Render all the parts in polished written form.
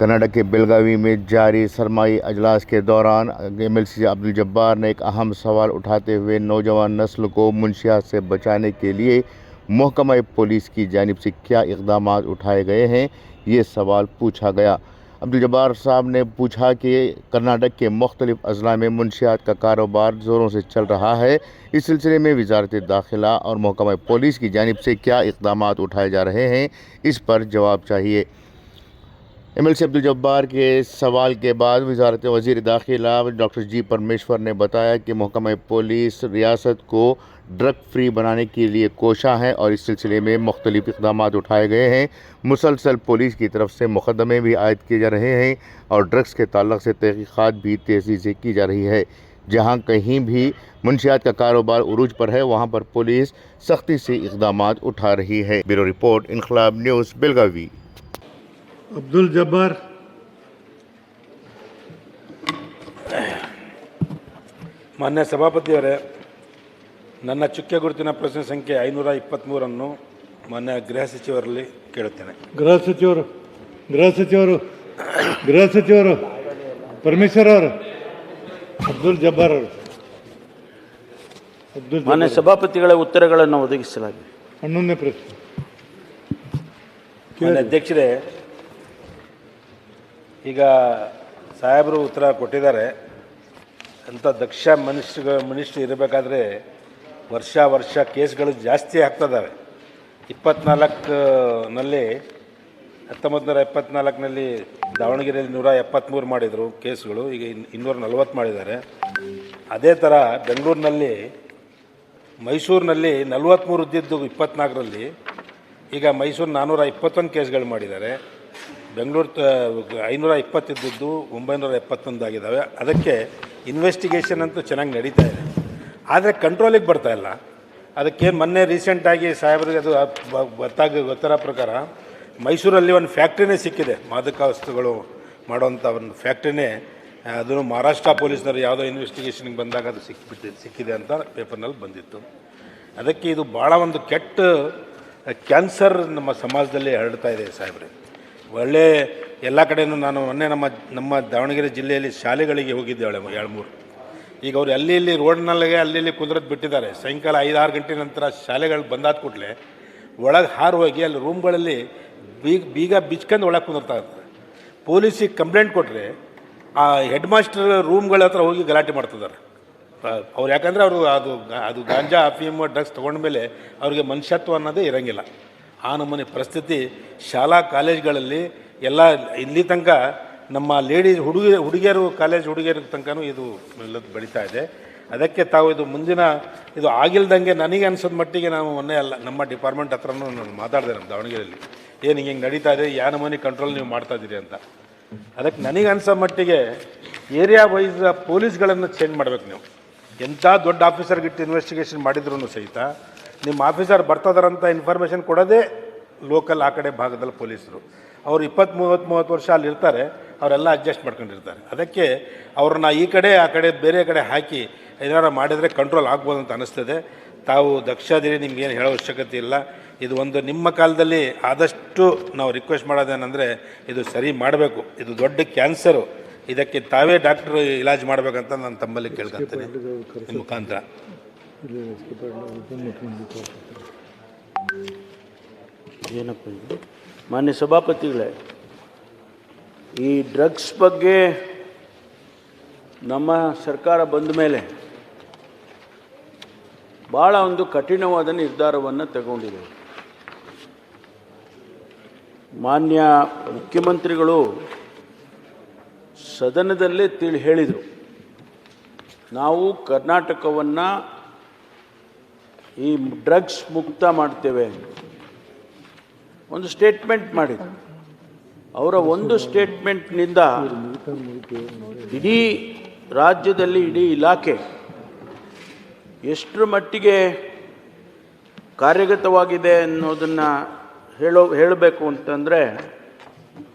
कर्नाटक के बेलगावी में जारी सरमाई अजलास के दौरान एमएलसी अब्दुल जब्बार ने एक अहम सवाल उठाते हुए नौजवान नस्ल को मुंशियात से बचाने के लिए महकमा पुलिस की जानिब से क्या इक़दाम उठाए गए हैं, ये सवाल पूछा गया। अब्दुल जब्बार साहब ने पूछा कि कर्नाटक के मुख्तलिफ अजला में मुंशियात का कारोबार ज़ोरों से चल रहा है। इस सिलसिले में वज़ारत दाखिला और महकमा पुलिस की जानिब से क्या इक़दाम उठाए जा रहे हैं, इस पर जवाब चाहिए। एमएलसी अब्दुल जब्बार के सवाल के बाद वज़ारत वज़ीर दाखिला डॉक्टर जी परमेश्वर ने बताया कि महकमा पुलिस रियासत को ड्रग फ्री बनाने के लिए कोशा है और इस सिलसिले में मुख्तलिफ इक़दाम उठाए गए हैं। मुसलसल पुलिस की तरफ से मुकदमे भी आयद किए जा रहे हैं और ड्रग्स के ताल्लुक़ से तहक़ीक़ात भी तेज़ी से की जा रही है। जहाँ कहीं भी मुंशियात का कारोबार उरूज पर है, वहाँ पर पुलिस सख्ती से इक़दाम उठा रही है। ब्यूरो रिपोर्ट, इनकलाब न्यूज़, बेलगावी। ಅಬ್ದುಲ್ ಜಬ್ಬಾರ್. ಮಾನ್ಯ ಸಭಾಪತಿಯವರೇ, ನನ್ನ ಚುಕ್ಕೆ ಗುರುತಿನ ಪ್ರಶ್ನೆ ಸಂಖ್ಯೆ 523 ಮಾನ್ಯ ಗೃಹ ಸಚಿವರಲ್ಲಿ ಕೇಳುತ್ತೇನೆ. ಗೃಹ ಸಚಿವರು ಪರಮೇಶ್ವರ್ ಅವರು, ಅಬ್ದುಲ್ ಜಬ್ಬಾರ್ ಅವರು. ಮಾನ್ಯ ಸಭಾಪತಿಗಳ ಉತ್ತರಗಳನ್ನು ಒದಗಿಸಲಾಗಿದೆ. 11ನೇ ಪ್ರಶ್ನೆ. ಮಾನ್ಯ ಅಧ್ಯಕ್ಷರೇ, ಈಗ ಸಾಹೇಬರು ಉತ್ತರ ಕೊಟ್ಟಿದ್ದಾರೆ. ಅಂಥ ದಕ್ಷ ಮಿನಿಸ್ಟ್ರು ಇರಬೇಕಾದ್ರೆ ವರ್ಷ ಕೇಸ್ಗಳು ಜಾಸ್ತಿ ಆಗ್ತದಾವೆ. 1974ನಲ್ಲಿ ದಾವಣಗೆರೆಯಲ್ಲಿ 173 ಮಾಡಿದರು ಕೇಸ್ಗಳು, ಈಗ 240 ಮಾಡಿದ್ದಾರೆ. ಅದೇ ಥರ ಬೆಂಗಳೂರಿನಲ್ಲಿ, ಮೈಸೂರಿನಲ್ಲಿ 43 ಇದ್ದಿದ್ದು 24ರಲ್ಲಿ ಈಗ ಮೈಸೂರು 421 ಕೇಸ್ಗಳು ಮಾಡಿದ್ದಾರೆ. ಬೆಂಗಳೂರು 520 ಇದ್ದಿದ್ದು 971 ಆಗಿದ್ದಾವೆ. ಅದಕ್ಕೆ ಇನ್ವೆಸ್ಟಿಗೇಷನ್ ಅಂತೂ ಚೆನ್ನಾಗಿ ನಡೀತಾ ಇದೆ, ಆದರೆ ಕಂಟ್ರೋಲಿಗೆ ಬರ್ತಾಯಿಲ್ಲ. ಅದಕ್ಕೆ ಮೊನ್ನೆ ರೀಸೆಂಟಾಗಿ ಸಾಹೇಬರಿಗೆ ಅದು ಗೊತ್ತಿರೋ ಪ್ರಕಾರ ಮೈಸೂರಲ್ಲಿ ಒಂದು ಫ್ಯಾಕ್ಟ್ರಿನೇ ಸಿಕ್ಕಿದೆ, ಮಾದಕ ವಸ್ತುಗಳು ಮಾಡೋವಂಥ ಒಂದು ಫ್ಯಾಕ್ಟ್ರಿನೇ. ಅದನ್ನು ಮಹಾರಾಷ್ಟ್ರ ಪೊಲೀಸ್ನವರು ಯಾವುದೋ ಇನ್ವೆಸ್ಟಿಗೇಷನ್ಗೆ ಬಂದಾಗ ಅದು ಸಿಕ್ಕಿದೆ ಅಂತ ಪೇಪರ್ನಲ್ಲಿ ಬಂದಿತ್ತು. ಅದಕ್ಕೆ ಇದು ಭಾಳ ಒಂದು ಕೆಟ್ಟ ಕ್ಯಾನ್ಸರ್ ನಮ್ಮ ಸಮಾಜದಲ್ಲಿ ಹರಡ್ತಾ ಇದೆ ಸಾಹೇಬ್ರೆ. ಒಳ್ಳೆ ಎಲ್ಲ ಕಡೆಯೂ ನಾನು ಮೊನ್ನೆ ನಮ್ಮ ದಾವಣಗೆರೆ ಜಿಲ್ಲೆಯಲ್ಲಿ ಶಾಲೆಗಳಿಗೆ ಹೋಗಿದ್ದೆ 2-3. ಈಗ ಅವರು ಅಲ್ಲಿ ರೋಡ್ನಲ್ಲಿಗೆ ಅಲ್ಲಿ ಕುದುರದ್ದು ಬಿಟ್ಟಿದ್ದಾರೆ. ಸಾಯಂಕಾಲ 5-6 ಗಂಟೆ ನಂತರ ಶಾಲೆಗಳು ಬಂದಾದ ಕೂಡಲೇ ಒಳಗೆ ಹಾರು ಹೋಗಿ ಅಲ್ಲಿ ರೂಮ್ಗಳಲ್ಲಿ ಬೀಗ ಬಿಚ್ಕೊಂಡು ಒಳಗೆ ಕುಂದಿರ್ತಾ ಇರ್ತಾರೆ. ಪೊಲೀಸಿಗೆ ಕಂಪ್ಲೇಂಟ್ ಕೊಟ್ಟರೆ ಆ ಹೆಡ್ ಮಾಸ್ಟರ್ ರೂಮ್ಗಳ ಹತ್ರ ಹೋಗಿ ಗಲಾಟೆ ಮಾಡ್ತಿದ್ದಾರೆ ಅವ್ರು. ಯಾಕಂದರೆ ಅವರು ಅದು ಗಾಂಜಾ, ಅಫೀಮ್, ಡ್ರಗ್ಸ್ ತೊಗೊಂಡ್ಮೇಲೆ ಅವ್ರಿಗೆ ಮನುಷ್ಯತ್ವ ಅನ್ನೋದೇ ಇರೋಂಗಿಲ್ಲ. ಆ ನಮೂನೆ ಪರಿಸ್ಥಿತಿ ಶಾಲಾ ಕಾಲೇಜ್ಗಳಲ್ಲಿ ಎಲ್ಲ ಇಲ್ಲಿ ತನಕ ನಮ್ಮ ಲೇಡೀಸ್ ಹುಡುಗಿಯರು ಕಾಲೇಜ್ ಹುಡುಗಿಯರ ತನಕನೂ ಇದು ಬೆಳೀತಾ ಇದೆ. ಅದಕ್ಕೆ ತಾವು ಇದು ಮುಂದಿನ ಇದು ಆಗಿಲ್ದಂಗೆ ನನಗೆ ಅನ್ಸೋದ ಮಟ್ಟಿಗೆ ನಾವು ಮೊನ್ನೆ ನಮ್ಮ ಡಿಪಾರ್ಟ್ಮೆಂಟ್ ಹತ್ರನೂ ನಾನು ಮಾತಾಡಿದೆ ನಮ್ಮ ದಾವಣಗೆರೆಯಲ್ಲಿ, ಏನು ಹಿಂಗೆ ನಡೀತಾ ಇದೆ, ಯಾವ ನಮೂನೆ ಕಂಟ್ರೋಲ್ ನೀವು ಮಾಡ್ತಾಯಿದ್ದೀರಿ ಅಂತ. ಅದಕ್ಕೆ ನನಗೆ ಅನ್ಸೋ ಮಟ್ಟಿಗೆ ಏರಿಯಾ ವೈಸ್ ಪೊಲೀಸ್ಗಳನ್ನು ಚೇಂಜ್ ಮಾಡಬೇಕು. ನೀವು ಎಂಥ ದೊಡ್ಡ ಆಫೀಸರ್ಗಿಟ್ಟು ಇನ್ವೆಸ್ಟಿಗೇಷನ್ ಮಾಡಿದ್ರು ಸಹಿತ ನಿಮ್ಮ ಆಫೀಸರ್ ಬರ್ತಾರಂಥ ಇನ್ಫಾರ್ಮೇಷನ್ ಕೊಡೋದೇ ಲೋಕಲ್ ಆ ಕಡೆ ಭಾಗದಲ್ಲಿ ಪೊಲೀಸರು. ಅವರು 20-30 ವರ್ಷ ಅಲ್ಲಿ ಇರ್ತಾರೆ, ಅವರೆಲ್ಲ ಅಡ್ಜಸ್ಟ್ ಮಾಡ್ಕೊಂಡಿರ್ತಾರೆ. ಅದಕ್ಕೆ ಅವ್ರನ್ನ ಈ ಕಡೆ ಆ ಕಡೆ ಬೇರೆ ಕಡೆ ಹಾಕಿ ಏನಾರು ಮಾಡಿದರೆ ಕಂಟ್ರೋಲ್ ಆಗ್ಬೋದು ಅಂತ ಅನ್ನಿಸ್ತದೆ. ತಾವು ದಕ್ಷದಿರಿ, ನಿಮ್ಗೇನು ಹೇಳೋ ಅವಶ್ಯಕತೆ ಇಲ್ಲ. ಇದು ಒಂದು ನಿಮ್ಮ ಕಾಲದಲ್ಲಿ ಆದಷ್ಟು ನಾವು ರಿಕ್ವೆಸ್ಟ್ ಮಾಡೋದೇನೆಂದರೆ ಇದು ಸರಿ ಮಾಡಬೇಕು. ಇದು ದೊಡ್ಡ ಕ್ಯಾನ್ಸರು, ಇದಕ್ಕೆ ತಾವೇ ಡಾಕ್ಟ್ರು ಇಲಾಜ್ ಮಾಡಬೇಕಂತ ನಾನು ತಮ್ಮಲ್ಲಿ ಕೇಳ್ಕೊಳ್ತೇನೆ ನಿಮ್ಮ ಮುಖಾಂತರ. ಏನಪ್ಪ ಇದು? ಮಾನ್ಯ ಸಭಾಪತಿಗಳೇ, ಈ ಡ್ರಗ್ಸ್ ಬಗ್ಗೆ ನಮ್ಮ ಸರ್ಕಾರ ಬಂದ ಮೇಲೆ ಭಾಳ ಒಂದು ಕಠಿಣವಾದ ನಿರ್ಧಾರವನ್ನು ತಗೊಂಡಿದೆ. ಮಾನ್ಯ ಮುಖ್ಯಮಂತ್ರಿಗಳು ಸದನದಲ್ಲೇ ಹೇಳಿದರು, ನಾವು ಕರ್ನಾಟಕವನ್ನು ಈ ಡ್ರಗ್ಸ್ ಮುಕ್ತ ಮಾಡ್ತೇವೆ. ಒಂದು ಸ್ಟೇಟ್ಮೆಂಟ್ ಮಾಡಿದ್ರು. ಅವರ ಒಂದು ಸ್ಟೇಟ್ಮೆಂಟ್ನಿಂದ ಇಡೀ ರಾಜ್ಯದಲ್ಲಿ, ಇಡೀ ಇಲಾಖೆ ಎಷ್ಟರ ಮಟ್ಟಿಗೆ ಕಾರ್ಯಗತವಾಗಿದೆ ಅನ್ನೋದನ್ನು ಹೇಳಬೇಕು ಅಂತಂದರೆ,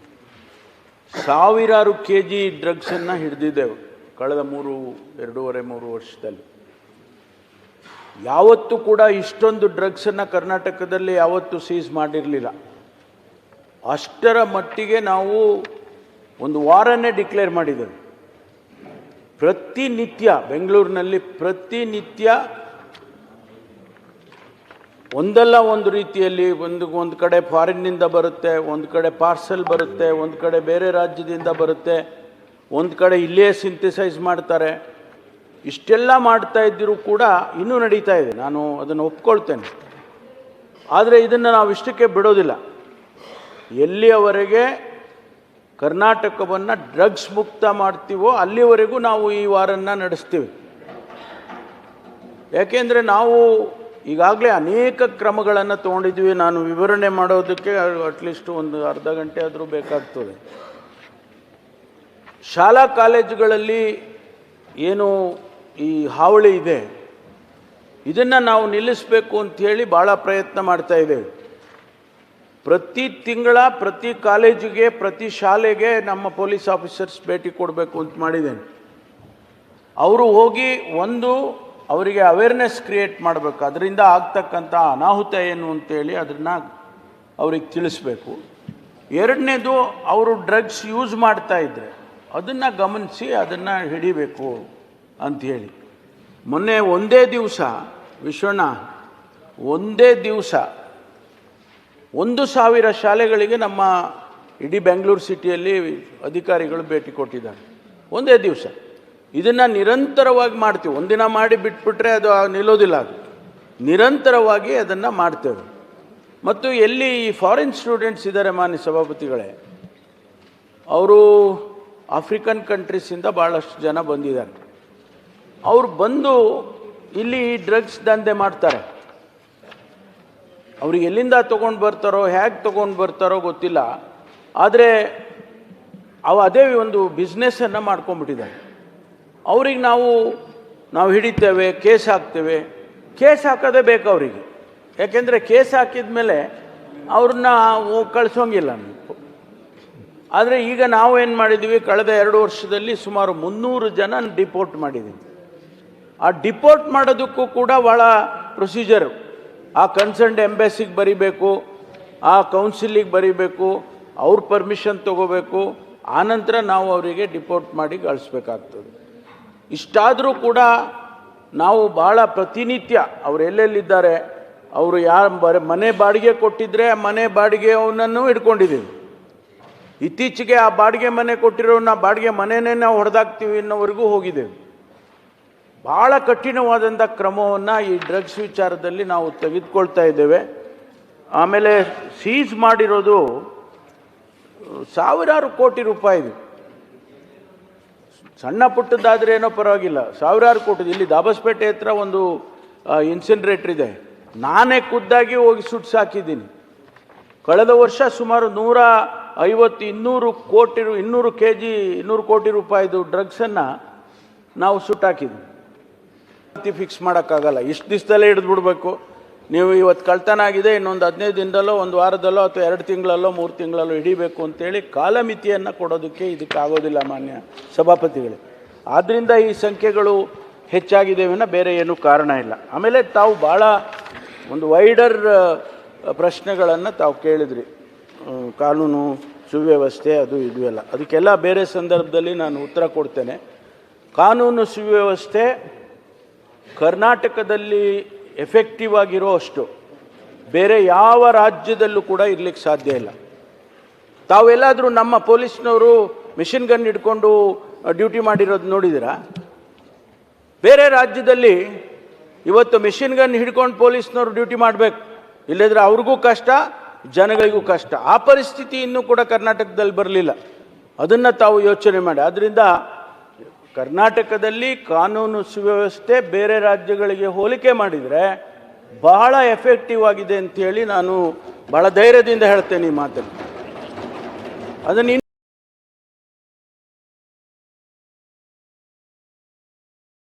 ಸಾವಿರಾರು kg ಡ್ರಗ್ಸನ್ನು ಹಿಡಿದಿದ್ದೆವು ಕಳೆದ 2.5-3 ವರ್ಷದಲ್ಲಿ. ಯಾವತ್ತೂ ಕೂಡ ಇಷ್ಟೊಂದು ಡ್ರಗ್ಸನ್ನು ಕರ್ನಾಟಕದಲ್ಲಿ ಯಾವತ್ತೂ ಸೀಸ್ ಮಾಡಿರಲಿಲ್ಲ. ಅಷ್ಟರ ಮಟ್ಟಿಗೆ ನಾವು ಒಂದು ವಾರನ್ನೇ ಡಿಕ್ಲೇರ್ ಮಾಡಿದ್ದಾರೆ. ಪ್ರತಿನಿತ್ಯ ಬೆಂಗಳೂರಿನಲ್ಲಿ ಪ್ರತಿನಿತ್ಯ ಒಂದಲ್ಲ ಒಂದು ರೀತಿಯಲ್ಲಿ ಒಂದು ಕಡೆ ಫಾರಿನ್ನಿಂದ ಬರುತ್ತೆ, ಒಂದು ಕಡೆ ಪಾರ್ಸೆಲ್ ಬರುತ್ತೆ, ಒಂದು ಕಡೆ ಬೇರೆ ರಾಜ್ಯದಿಂದ ಬರುತ್ತೆ, ಒಂದು ಕಡೆ ಇಲ್ಲೇ ಸಿಂಥಸೈಸ್ ಮಾಡ್ತಾರೆ. ಇಷ್ಟೆಲ್ಲ ಮಾಡ್ತಾ ಇದ್ದರೂ ಕೂಡ ಇನ್ನೂ ನಡೀತಾ ಇದೆ, ನಾನು ಅದನ್ನು ಒಪ್ಕೊಳ್ತೇನೆ. ಆದರೆ ಇದನ್ನು ನಾವು ಇಷ್ಟಕ್ಕೆ ಬಿಡೋದಿಲ್ಲ. ಎಲ್ಲಿಯವರೆಗೆ ಕರ್ನಾಟಕವನ್ನು ಡ್ರಗ್ಸ್ ಮುಕ್ತ ಮಾಡ್ತೀವೋ ಅಲ್ಲಿವರೆಗೂ ನಾವು ಈ ವಾರನ್ನು ನಡೆಸ್ತೀವಿ. ಯಾಕೆಂದರೆ ನಾವು ಈಗಾಗಲೇ ಅನೇಕ ಕ್ರಮಗಳನ್ನು ತೊಗೊಂಡಿದ್ವಿ. ನಾನು ವಿವರಣೆ ಮಾಡೋದಕ್ಕೆ ಅಟ್ಲೀಸ್ಟ್ ಒಂದು ಅರ್ಧ ಗಂಟೆ ಆದರೂ ಬೇಕಾಗ್ತದೆ. ಶಾಲಾ ಕಾಲೇಜುಗಳಲ್ಲಿ ಏನು ಈ ಹಾವಳಿ ಇದೆ, ಇದನ್ನು ನಾವು ನಿಲ್ಲಿಸಬೇಕು ಅಂಥೇಳಿ ಭಾಳ ಪ್ರಯತ್ನ ಮಾಡ್ತಾ ಇದ್ದೇವೆ. ಪ್ರತಿ ತಿಂಗಳ ಪ್ರತಿ ಕಾಲೇಜಿಗೆ ಪ್ರತಿ ಶಾಲೆಗೆ ನಮ್ಮ ಪೊಲೀಸ್ ಆಫೀಸರ್ಸ್ ಭೇಟಿ ಕೊಡಬೇಕು ಅಂತ ಮಾಡಿದ್ದೇನೆ. ಅವರು ಹೋಗಿ ಅವರಿಗೆ ಅವೇರ್ನೆಸ್ ಕ್ರಿಯೇಟ್ ಮಾಡಬೇಕು, ಅದರಿಂದ ಆಗ್ತಕ್ಕಂಥ ಅನಾಹುತ ಏನು ಅಂತೇಳಿ ಅದನ್ನು ಅವ್ರಿಗೆ ತಿಳಿಸ್ಬೇಕು. ಎರಡನೇದು, ಅವರು ಡ್ರಗ್ಸ್ ಯೂಸ್ ಮಾಡ್ತಾ ಇದ್ದರೆ ಅದನ್ನು ಗಮನಿಸಿ ಅದನ್ನು ಹಿಡಿಬೇಕು ಅಂಥೇಳಿ. ಮೊನ್ನೆ ಒಂದೇ ದಿವಸ ವಿಶ್ವಣ್ಣ, ಒಂದೇ ದಿವಸ 1,000 ಶಾಲೆಗಳಿಗೆ ನಮ್ಮ ಇಡೀ ಬೆಂಗಳೂರು ಸಿಟಿಯಲ್ಲಿ ಅಧಿಕಾರಿಗಳು ಭೇಟಿ ಕೊಟ್ಟಿದ್ದಾರೆ. ಒಂದೇ ದಿವಸ. ಇದನ್ನು ನಿರಂತರವಾಗಿ ಮಾಡ್ತೀವಿ. ಒಂದಿನ ಮಾಡಿ ಬಿಟ್ಬಿಟ್ರೆ ಅದು ನಿಲ್ಲೋದಿಲ್ಲ. ಅದು ನಿರಂತರವಾಗಿ ಅದನ್ನು ಮಾಡ್ತೇವೆ. ಮತ್ತು ಎಲ್ಲಿ ಈ ಫಾರಿನ್ ಸ್ಟೂಡೆಂಟ್ಸ್ ಇದ್ದಾರೆ ಮಾನ್ಯ ಸಭಾಪತಿಗಳೇ, ಅವರು ಆಫ್ರಿಕನ್ ಕಂಟ್ರೀಸಿಂದ ಭಾಳಷ್ಟು ಜನ ಬಂದಿದ್ದಾರೆ. ಅವರು ಬಂದು ಇಲ್ಲಿ ಡ್ರಗ್ಸ್ ದಂಧೆ ಮಾಡ್ತಾರೆ. ಅವ್ರಿಗೆ ಎಲ್ಲಿಂದ ತೊಗೊಂಡು ಬರ್ತಾರೋ, ಹೇಗೆ ತೊಗೊಂಡು ಬರ್ತಾರೋ ಗೊತ್ತಿಲ್ಲ. ಆದರೆ ಅದೇ ಒಂದು ಬಿಸ್ನೆಸ್ಸನ್ನು ಮಾಡ್ಕೊಂಡ್ಬಿಟ್ಟಿದ್ದಾರೆ. ಅವ್ರಿಗೆ ನಾವು ಹಿಡಿತೇವೆ, ಕೇಸ್ ಹಾಕ್ತೇವೆ. ಕೇಸ್ ಹಾಕೋದೇ ಬೇಕು ಅವರಿಗೆ. ಯಾಕೆಂದರೆ ಕೇಸ್ ಹಾಕಿದ ಮೇಲೆ ಅವ್ರನ್ನ ಕಳಿಸೋಂಗಿಲ್ಲ. ಆದರೆ ಈಗ ನಾವು ಏನು ಮಾಡಿದ್ದೀವಿ, ಕಳೆದ 2 ವರ್ಷದಲ್ಲಿ ಸುಮಾರು 300 ಜನ ಡಿಪೋರ್ಟ್ ಮಾಡಿದ್ದೀವಿ. ಆ ಡಿಪೋರ್ಟ್ ಮಾಡೋದಕ್ಕೂ ಕೂಡ ಭಾಳ ಪ್ರೊಸೀಜರು. ಆ ಕನ್ಸರ್ನ್ಡ್ ಎಂಬೆಸಿಗೆ ಬರೀಬೇಕು, ಆ ಕೌನ್ಸಿಲಿಗೆ ಬರೀಬೇಕು, ಅವ್ರ ಪರ್ಮಿಷನ್ ತೊಗೋಬೇಕು. ಆನಂತರ ನಾವು ಅವರಿಗೆ ಡಿಪೋರ್ಟ್ ಮಾಡಿ ಕಳಿಸ್ಬೇಕಾಗ್ತದೆ. ಇಷ್ಟಾದರೂ ಕೂಡ ನಾವು ಭಾಳ ಪ್ರತಿನಿತ್ಯ ಅವ್ರು ಎಲ್ಲೆಲ್ಲಿದ್ದಾರೆ, ಅವರು ಮನೆ ಬಾಡಿಗೆ ಕೊಟ್ಟಿದ್ದರೆ ಆ ಮನೆ ಬಾಡಿಗೆ ಅವನನ್ನು ಹಿಡ್ಕೊಂಡಿದ್ದೀವಿ. ಇತ್ತೀಚೆಗೆ ಆ ಬಾಡಿಗೆ ಮನೆ ಕೊಟ್ಟಿರೋನ್ನ ಬಾಡಿಗೆ ಮನೆಯೇ ನಾವು ಹೊಡೆದಾಕ್ತೀವಿ ಅನ್ನೋವರೆಗೂ ಹೋಗಿದ್ದೇವೆ. ಭಾಳ ಕಠಿಣವಾದಂಥ ಕ್ರಮವನ್ನು ಈ ಡ್ರಗ್ಸ್ ವಿಚಾರದಲ್ಲಿ ನಾವು ತೆಗೆದುಕೊಳ್ತಾ ಇದ್ದೇವೆ. ಆಮೇಲೆ ಸೀಸ್ ಮಾಡಿರೋದು ಸಾವಿರಾರು ಕೋಟಿ ರೂಪಾಯಿದು. ಸಣ್ಣ ಪುಟ್ಟದ್ದಾದರೆ ಏನೋ ಪರವಾಗಿಲ್ಲ, ಸಾವಿರಾರು ಕೋಟಿ. ಇಲ್ಲಿ ದಾಬಸ್ಪೇಟೆ ಹತ್ರ ಒಂದು ಇನ್ಸಿನ್ರೇಟರ್ ಇದೆ, ನಾನೇ ಖುದ್ದಾಗಿ ಹೋಗಿ ಸುಟ್ಟು ಸಾಕಿದ್ದೀನಿ. ಕಳೆದ ವರ್ಷ ಸುಮಾರು 150-200 ಕೋಟಿ ರೂಪಾಯಿದು ಡ್ರಗ್ಸನ್ನು ನಾವು ಸುಟ್ಟಾಕಿದ್ವಿ. ಫಿಕ್ಸ್ ಮಾಡೋಕ್ಕಾಗಲ್ಲ. ಇಷ್ಟು ದಿವಸದಲ್ಲೇ ಹಿಡಿದು ಬಿಡಬೇಕು. ನೀವು ಇವತ್ತು ಕಳ್ತನ ಆಗಿದೆ, ಇನ್ನೊಂದು 15 ದಿನದಲ್ಲೋ, ಒಂದು ವಾರದಲ್ಲೋ, ಅಥವಾ 2 ತಿಂಗಳಲ್ಲೋ 3 ತಿಂಗಳಲ್ಲೋ ಹಿಡಿಬೇಕು ಅಂತೇಳಿ ಕಾಲಮಿತಿಯನ್ನು ಕೊಡೋದಕ್ಕೆ ಇದಕ್ಕಾಗೋದಿಲ್ಲ ಮಾನ್ಯ ಸಭಾಪತಿಗಳೇ. ಆದ್ದರಿಂದ ಈ ಸಂಖ್ಯೆಗಳು ಹೆಚ್ಚಾಗಿದೆ ವಿನ ಬೇರೆ ಏನೂ ಕಾರಣ ಇಲ್ಲ. ಆಮೇಲೆ ತಾವು ಭಾಳ ಒಂದು ವೈಡರ್ ಪ್ರಶ್ನೆಗಳನ್ನು ತಾವು ಕೇಳಿದ್ರಿ. ಕಾನೂನು ಸುವ್ಯವಸ್ಥೆ ಅದು ಇದು ಎಲ್ಲ, ಅದಕ್ಕೆಲ್ಲ ಬೇರೆ ಸಂದರ್ಭದಲ್ಲಿ ನಾನು ಉತ್ತರ ಕೊಡ್ತೇನೆ. ಕಾನೂನು ಸುವ್ಯವಸ್ಥೆ ಕರ್ನಾಟಕದಲ್ಲಿ ಎಫೆಕ್ಟಿವ್ ಆಗಿರೋ ಅಷ್ಟು ಬೇರೆ ಯಾವ ರಾಜ್ಯದಲ್ಲೂ ಕೂಡ ಇರಲಿಕ್ಕೆ ಸಾಧ್ಯ ಇಲ್ಲ. ತಾವೆಲ್ಲಾದರೂ ನಮ್ಮ ಪೊಲೀಸ್ನವರು ಮಿಷಿನ್ ಗನ್ ಹಿಡ್ಕೊಂಡು ಡ್ಯೂಟಿ ಮಾಡಿರೋದು ನೋಡಿದ್ದೀರಾ? ಬೇರೆ ರಾಜ್ಯದಲ್ಲಿ ಇವತ್ತು ಮಿಷಿನ್ ಗನ್ ಹಿಡ್ಕೊಂಡು ಪೊಲೀಸ್ನವರು ಡ್ಯೂಟಿ ಮಾಡಬೇಕು, ಇಲ್ಲದ್ರೆ ಅವ್ರಿಗೂ ಕಷ್ಟ, ಜನಗಳಿಗೂ ಕಷ್ಟ. ಆ ಪರಿಸ್ಥಿತಿ ಇನ್ನೂ ಕೂಡ ಕರ್ನಾಟಕದಲ್ಲಿ ಬರಲಿಲ್ಲ. ಅದನ್ನು ತಾವು ಯೋಚನೆ ಮಾಡಿ. ಆದ್ದರಿಂದ ಕರ್ನಾಟಕದಲ್ಲಿ ಕಾನೂನು ಸುವ್ಯವಸ್ಥೆ ಬೇರೆ ರಾಜ್ಯಗಳಿಗೆ ಹೋಲಿಕೆ ಮಾಡಿದರೆ ಬಹಳ ಎಫೆಕ್ಟಿವ್ ಆಗಿದೆ ಅಂಥೇಳಿ ನಾನು ಭಾಳ ಧೈರ್ಯದಿಂದ ಹೇಳ್ತೇನೆ ಈ ಮಾತನ್ನು. ಅದನ್ನು